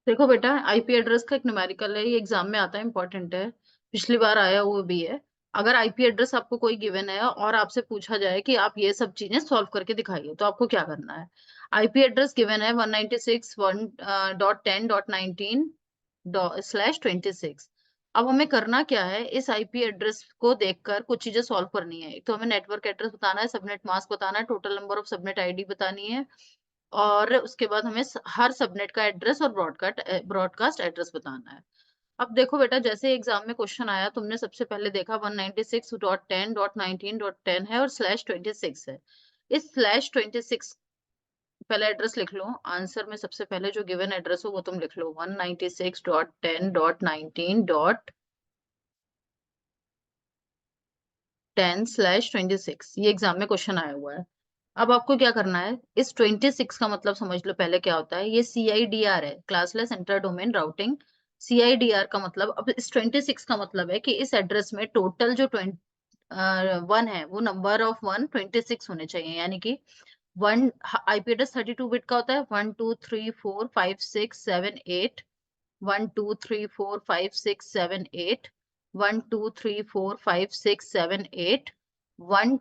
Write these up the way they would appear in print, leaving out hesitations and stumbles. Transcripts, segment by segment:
देखो बेटा, IP address का एक न्यूमेरिकल है, ये एग्जाम में आता है, इंपॉर्टेंट है, पिछली बार आया हुआ भी है। अगर आईपी एड्रेस आपको कोई गिवन है और आपसे पूछा जाए कि आप ये सब चीजें सॉल्व करके दिखाइए, तो आपको क्या करना है। आईपी एड्रेस गिवन है 196.10.19/26। अब हमें करना क्या है, इस आईपी एड्रेस को देखकर कुछ चीजें सॉल्व करनी है। एक तो हमें नेटवर्क एड्रेस बताना है, सबनेट मास्क बताना है, total number of subnet ID बतानी है, और उसके बाद हमें हर सबनेट का एड्रेस और ब्रॉडकास्ट एड्रेस बताना है। अब देखो बेटा, जैसे एग्जाम में क्वेश्चन आया, तुमने सबसे पहले देखा 196.10.19.10 है और /26 है। इस /26 पहले एड्रेस लिख लो। आंसर में सबसे पहले जो गिवन एड्रेस हो वो तुम लिख लो, 196.10.19.10/26। ये एग्जाम में क्वेश्चन आया हुआ है। अब आपको क्या करना है, इस 26 का मतलब समझ लो पहले क्या होता है। ये CIDR है, classless inter domain routing. CIDR का मतलब, अब इस 26 का मतलब है कि इस एड्रेस में टोटल जो 1 है, वो नंबर ऑफ 126 होने चाहिए। यानी कि वन आईपी एड्रेस 32 बिट का होता है, 1 2 3 4 5 6 7 8, 1 2 3 4 5 6 7 8, 1 2 3 4 5 6 7 8, 1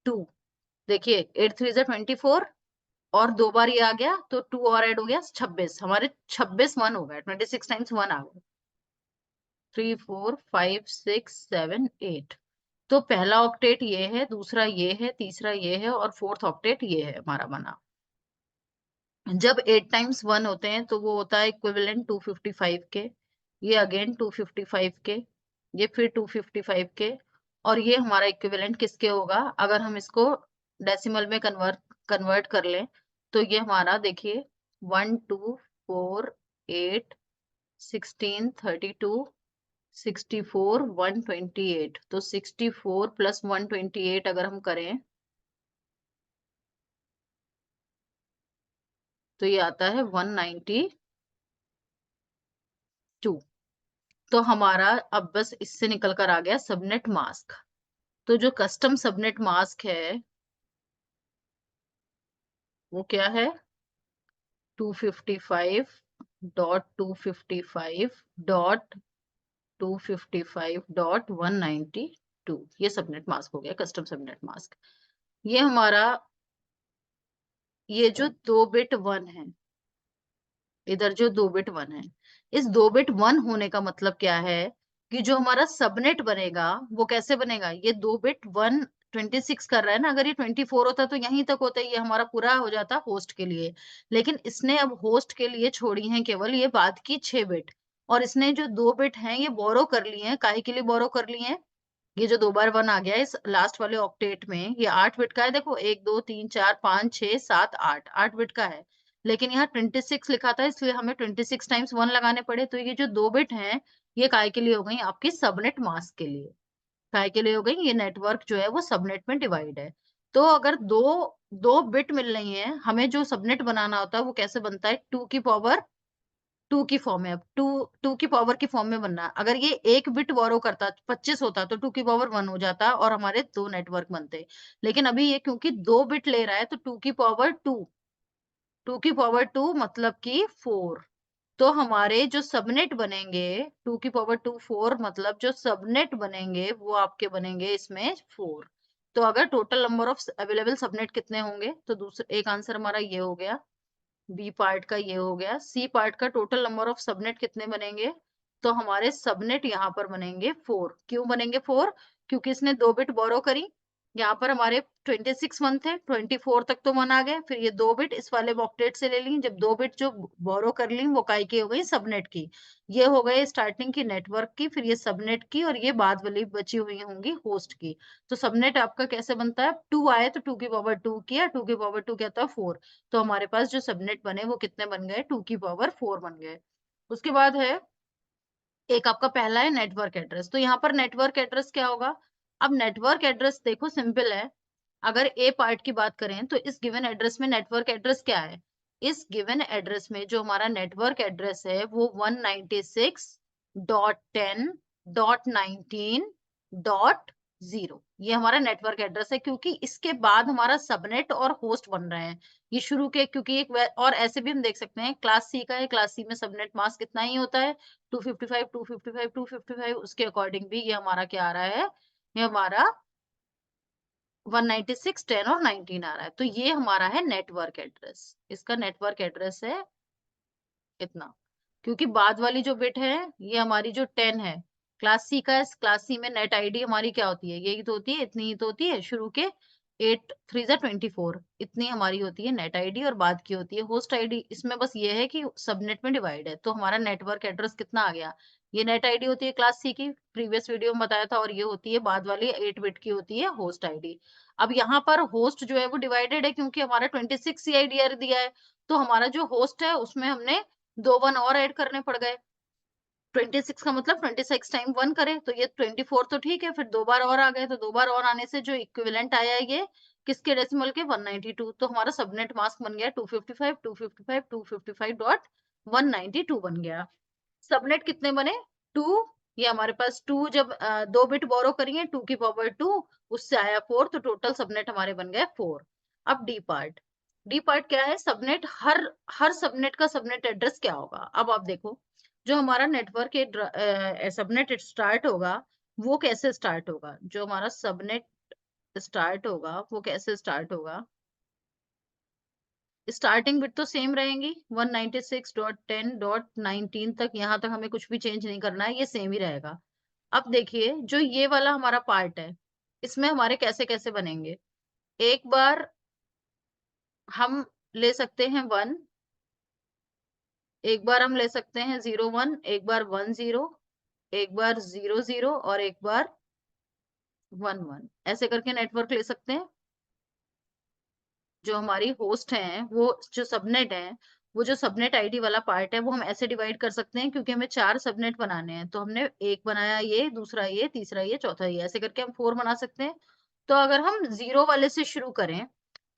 2। देखिए 8 3 = 24, और दो बार ये आ गया तो 2 और ऐड हो गया 26। हमारे 26 1 हो गया, 26 टाइम्स 1 आ गया, 3 4 5 6 7 8। तो पहला ऑक्टेट ये है, दूसरा ये है, तीसरा ये है, और फोर्थ ऑक्टेट ये है हमारा बना। जब 8 टाइम्स 1 होते हैं तो वो होता है इक्विवेलेंट 255 के, ये अगेन 255 के, ये फिर 255 के, और ये हमारा इक्विवेलेंट किसके होगा, अगर हम इसको डेसिमल में कन्वर्ट कर लें, तो ये हमारा देखिए 1 2 4 8 16 32 64 128। तो 64 + 128 अगर हम करें तो ये आता है 192। तो हमारा अब बस इससे निकल कर आ गया सबनेट मास्क। तो जो कस्टम सबनेट मास्क है वो क्या है, 255.255.255.192। ये सबनेट मास्क हो गया, कस्टम सबनेट मास्क। ये हमारा, ये जो 2 बिट 1 है, इधर जो 2 बिट 1 है, इस 2 बिट 1 होने का मतलब क्या है कि जो हमारा सबनेट बनेगा वो कैसे बनेगा। ये 2 बिट 1 26 कर रहा है ना, अगर ये 24 होता तो यहीं तक होता, ये हमारा पूरा हो जाता होस्ट के लिए। लेकिन इसने अब होस्ट के लिए छोड़ी है केवल ये बाद की 6 बिट, और इसने जो 2 बिट हैं ये बोरो कर लिए हैं। काहे के लिए बोरो कर लिए हैं, ये जो 2 बार 1 आ गया इस लास्ट वाले ऑक्टेट में, ये 8 बिट का है। देखो 1 2 3 4 5 6 7 8, 8 बिट का है। लेकिन यहाँ 26 लिखा था, इसलिए हमें 26 टाइम्स 1 लगाने पड़े। तो ये जो 2 बिट हैं ये काय के लिए हो गई, आपकी सबनेट मास्क के लिए। काय के लिए हो गई, ये नेटवर्क जो है वो सबनेट में डिवाइड है। तो अगर दो दो बिट मिल रही है, हमें जो सबनेट बनाना होता है वो कैसे बनता है, 2 की फॉर्म में। अब टू की पावर की फॉर्म में बनना है। अगर ये 1 बिट बोरो करता 25 होता तो 2 की पावर 1 हो जाता और हमारे 2 नेटवर्क बनते। लेकिन अभी ये क्योंकि 2 बिट ले रहा है तो 2 की पावर 2 मतलब कि 4। तो हमारे जो सबनेट बनेंगे, 2 की पावर 2 4 मतलब जो सबनेट बनेंगे वो आपके बनेंगे इसमें 4। तो अगर total number of available subnet कितने होंगे, तो दूसरा एक आंसर हमारा ये हो गया, बी पार्ट का ये हो गया। सी पार्ट का टोटल नंबर ऑफ सबनेट कितने बनेंगे, तो हमारे सबनेट यहाँ पर बनेंगे 4। क्यों बनेंगे 4, क्योंकि इसने 2 बिट बोरो करी। यहाँ पर हमारे 26 1 थे, 24 तक तो 1 आ गए, फिर ये 2 बिट इस वाले ऑक्टेट से ले ली। जब 2 बिट जो बोरो कर ली वो काय की हो गई, सबनेट की। ये हो गए स्टार्टिंग की नेटवर्क की, फिर ये सबनेट की, और ये बाद वाली बची हुई होंगी होस्ट की। तो सबनेट आपका कैसे बनता है, 2 आए तो 2 की पावर 2 किया, 2 की पावर 2 क्या था 4। तो हमारे पास जो सबनेट बने वो कितने बन गए, 2 की पावर 4 बन गए। उसके बाद है एक आपका पहला है नेटवर्क एड्रेस। तो यहाँ पर नेटवर्क एड्रेस क्या होगा, अब नेटवर्क एड्रेस देखो सिंपल है। अगर ए पार्ट की बात करें तो इस गिवन एड्रेस में नेटवर्क एड्रेस क्या है, इस गिवन एड्रेस में जो हमारा नेटवर्क एड्रेस है वो 196.10.19. 0। ये हमारा नेटवर्क एड्रेस है, क्योंकि इसके बाद हमारा सबनेट और होस्ट बन रहे हैं। ये शुरू के, क्योंकि और ऐसे भी हम देख सकते हैं, क्लास सी का है, क्लास सी में सबनेट मास्क कितना ही होता है, 255, 255, 255। उसके अकॉर्डिंग भी ये हमारा क्या आ रहा है, ये हमारा 196, 10 और 19 आ रहा है। तो ये हमारा है नेटवर्क एड्रेस। इसका नेटवर्क एड्रेस है इतना, क्योंकि बाद वाली जो बिट है ये हमारी जो 10 है, क्लास सी का है। क्लास सी में नेट आईडी हमारी क्या होती है, यही तो होती है, इतनी ही तो होती है शुरू के, 8 3 24, इतनी हमारी होती है नेट आईडी, और बाद की होती है होस्ट आईडी। इसमें बस ये है कि सबनेट में डिवाइड है। तो हमारा नेटवर्क एड्रेस कितना आ गया, ये नेट आईडी होती है क्लास सी की, प्रीवियस वीडियो में बताया था, और ये होती है बाद वाली 8 बिट की होती है होस्ट आईडी। अब यहाँ पर होस्ट जो है वो डिवाइडेड है, क्योंकि हमारा 26 CIDR दिया है, तो हमारा जो होस्ट है उसमें हमने 2 1 और ऐड करने पड़ गए। 26 का मतलब 26 टाइम 1 करें तो ये 24 तो ठीक है, फिर 2 बार और आ गए, तो 2 बार और आने से जो इक्विवेलेंट आया ये किसके डेसिमल के, 192। तो हमारा सबनेट मास्क बन गया 255, 255, 255.192 बन गया। सबनेट कितने बने, 2। ये हमारे पास 2 जब 2 बिट बोरो करिए 2 की पावर 2, उससे आया 4, तो टोटल सबनेट हमारे बन गए 4। अब डी पार्ट, डी पार्ट क्या है, सबनेट, हर सबनेट का सबनेट एड्रेस क्या होगा। अब आप देखो, जो हमारा नेटवर्क सबनेट स्टार्ट होगा, वो कैसे स्टार्ट होगा, जो हमारा सबनेट स्टार्ट होगा वो कैसे स्टार्ट होगा। स्टार्टिंग बिट तो सेम रहेंगी, 196.10.19 तक, यहाँ तक हमें कुछ भी चेंज नहीं करना है, ये सेम ही रहेगा। अब देखिए, जो ये वाला हमारा पार्ट है, इसमें हमारे कैसे कैसे बनेंगे। एक बार हम ले सकते हैं 1, एक बार हम ले सकते हैं 01, एक बार 10, एक बार 00 और एक बार 11, ऐसे करके नेटवर्क ले सकते हैं। जो हमारी होस्ट है, वो जो सबनेट है, वो जो सबनेट आईडी वाला पार्ट है, वो हम ऐसे डिवाइड कर सकते हैं, क्योंकि हमें 4 सबनेट बनाने हैं। तो हमने एक बनाया, ये दूसरा, ये तीसरा, ये चौथा, ये ऐसे करके हम 4 बना सकते हैं। तो अगर हम 0 वाले से शुरू करें,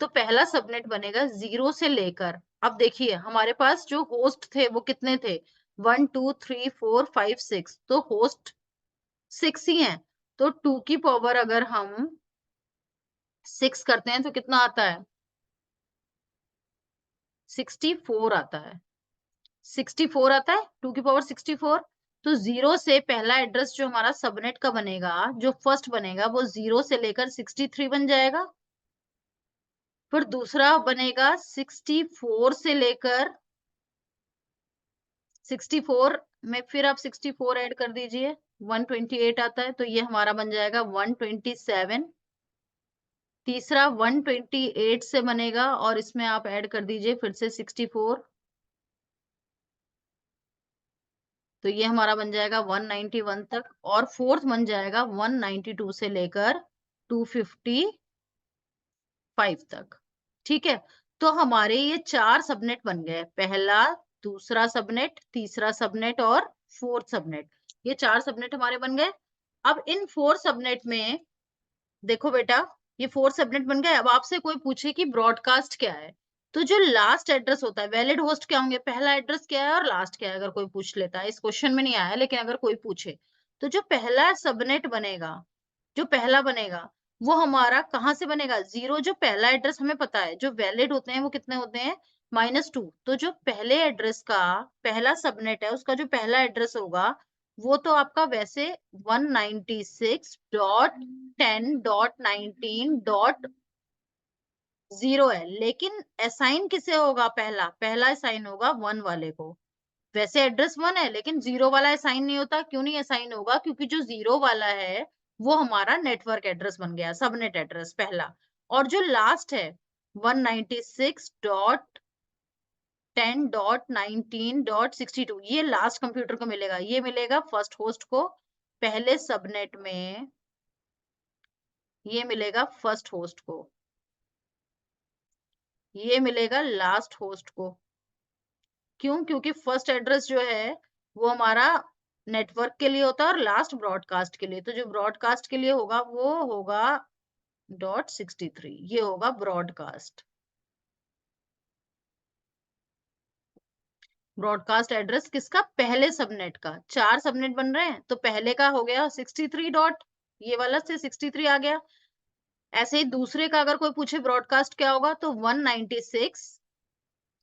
तो पहला सबनेट बनेगा 0 से लेकर, अब देखिए हमारे पास जो होस्ट थे वो कितने थे, 1 2 3 4 5 6, तो होस्ट 6 ही है। तो 2 की पावर अगर हम 6 करते हैं तो कितना आता है, 64 आता है। 64 आता है, 2 की पावर 64। तो 0 से पहला एड्रेस जो हमारा सबनेट का बनेगा, जो फर्स्ट बनेगा, वो 0 से लेकर 63 बन जाएगा। फिर दूसरा बनेगा 64 से लेकर 64 में, फिर आप 64 ऐड कर दीजिए, 128 आता है, तो ये हमारा बन जाएगा 127। तीसरा 128 से बनेगा, और इसमें आप ऐड कर दीजिए फिर से 64, तो ये हमारा बन जाएगा 191 तक। और फोर्थ बन जाएगा 192 से लेकर 255 तक। ठीक है, तो हमारे ये 4 सबनेट बन गए, पहला, दूसरा सबनेट, तीसरा सबनेट और फोर्थ सबनेट। ये 4 सबनेट हमारे बन गए। अब इन 4 सबनेट में देखो बेटा, ये 4 सबनेट बन गए। अब आपसे कोई पूछे कि ब्रॉडकास्ट क्या है, तो जो लास्ट एड्रेस होता है, वैलिड होस्ट क्या होंगे, पहला एड्रेस क्या है और लास्ट क्या है, अगर कोई पूछ लेता है, इस क्वेश्चन में नहीं आया लेकिन अगर कोई पूछे, तो जो पहला सबनेट बनेगा, जो पहला बनेगा, वो हमारा कहाँ से बनेगा, 0, जो पहला एड्रेस हमें पता है, जो वैलिड होते हैं वो कितने होते हैं, -2। तो जो पहले एड्रेस का पहला सबनेट है, उसका जो पहला एड्रेस होगा, वो तो आपका वैसे 196.10.19.0 है, लेकिन असाइन किसे होगा, पहला असाइन होगा 1 वाले को। वैसे एड्रेस 1 है, लेकिन 0 वाला असाइन नहीं होता। क्यों नहीं असाइन होगा, क्योंकि जो 0 वाला है वो हमारा नेटवर्क एड्रेस बन गया, सबनेट एड्रेस पहला। और जो लास्ट है 196.10.19.62, ये लास्ट कंप्यूटर को मिलेगा, ये मिलेगा फर्स्ट होस्ट को पहले सबनेट में, ये मिलेगा फर्स्ट होस्ट को, ये मिलेगा लास्ट होस्ट को। क्यों, क्योंकि फर्स्ट एड्रेस जो है वो हमारा नेटवर्क के लिए होता है, और लास्ट ब्रॉडकास्ट के लिए। तो जो ब्रॉडकास्ट के लिए होगा वो होगा .63, ये होगा ब्रॉडकास्ट। ब्रॉडकास्ट एड्रेस किसका, पहले सबनेट का। 4 सबनेट बन रहे हैं, तो पहले का हो गया 63 डॉट, ये वाला से 63 आ गया। ऐसे ही दूसरे का अगर कोई पूछे ब्रॉडकास्ट क्या होगा तो 196,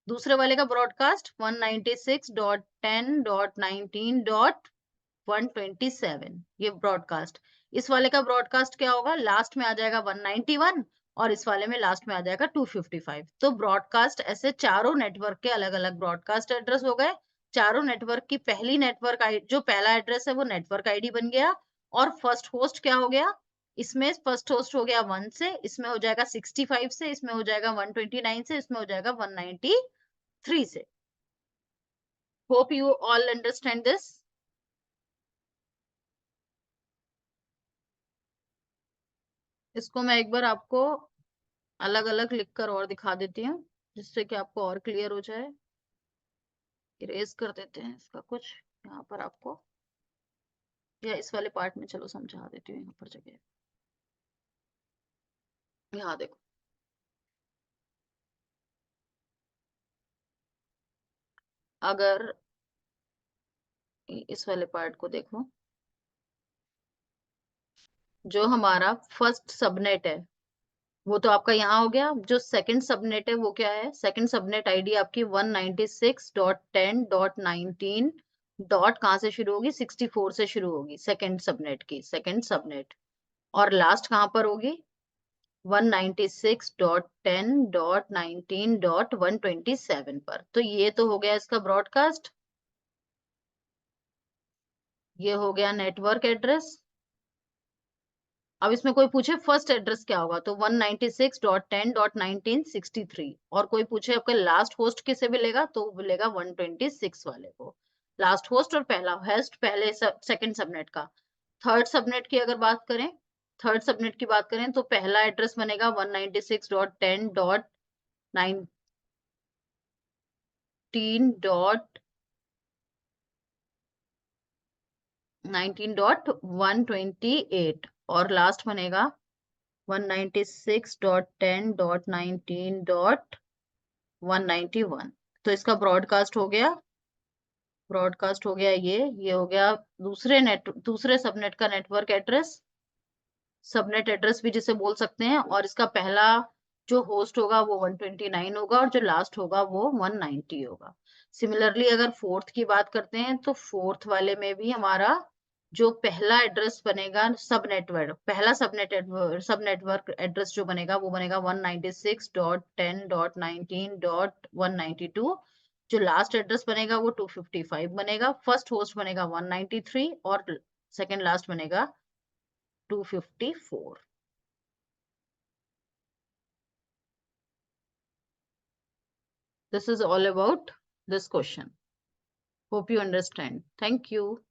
दूसरे वाले का ब्रॉडकास्ट 196.10.19.127, ये ब्रॉडकास्ट। इस वाले का ब्रॉडकास्ट क्या होगा, लास्ट में आ जाएगा 191 और इस वाले में लास्ट में आ जाएगा 255। तो ब्रॉडकास्ट ऐसे चारों नेटवर्क के अलग अलग ब्रॉडकास्ट एड्रेस हो गए। चारों नेटवर्क की पहली नेटवर्क आई, जो पहला एड्रेस है वो नेटवर्क आईडी बन गया। और फर्स्ट होस्ट क्या हो गया, इसमें फर्स्ट होस्ट हो गया 1 से, इसमें हो जाएगा 65 से, इसमें हो जाएगा 129 से, इसमें हो जाएगा 193 से। Hope you all understand this. इसको मैं एक बार आपको अलग अलग लिख कर और दिखा देती हूँ, जिससे कि आपको और क्लियर हो जाए। इरेज कर देते हैं इसका कुछ यहाँ पर आपको, या इस वाले पार्ट में चलो समझा देती हूँ यहाँ पर जगह। यहाँ देखो, अगर इस वाले पार्ट को देखो, जो हमारा फर्स्ट सबनेट है वो तो आपका यहाँ हो गया। जो सेकंड सबनेट है वो क्या है, सेकंड सबनेट आईडी आपकी 196.10.19 डॉट कहाँ से शुरू होगी, 64 से शुरू होगी, सेकंड सबनेट की सेकंड सबनेट। और लास्ट कहाँ पर होगी, 196.10.19.127 पर। तो ये तो हो गया इसका ब्रॉडकास्ट, ये हो गया नेटवर्क एड्रेस। अब इसमें कोई पूछे फर्स्ट एड्रेस क्या होगा तो 196.10.1963, और कोई पूछे आपका लास्ट होस्ट किसे मिलेगा तो मिलेगा 126 वाले को, लास्ट होस्ट और पहला होस्ट पहले सेकंड सबनेट का। थर्ड सबनेट की अगर बात करें, थर्ड सबनेट की बात करें तो पहला एड्रेस बनेगा 196.10.19.128 और लास्ट बनेगा 196.10.19.191। तो इसका ब्रॉडकास्ट हो गया ये हो गया दूसरे सबनेट का नेटवर्क एड्रेस, सबनेट एड्रेस भी जिसे बोल सकते हैं। और इसका पहला जो होस्ट होगा वो 129 होगा और जो लास्ट होगा वो 190 होगा। सिमिलरली अगर फोर्थ की बात करते हैं तो फोर्थ वाले में भी हमारा जो पहला एड्रेस बनेगा सब नेटवर्क, पहला सब नेटवर्क एड्रेस जो बनेगा वो बनेगा 196.10.19.192। जो लास्ट एड्रेस बनेगा वो 255 बनेगा। फर्स्ट होस्ट बनेगा 193 और सेकंड लास्ट बनेगा 254. This is all about this question. Hope you understand. Thank you.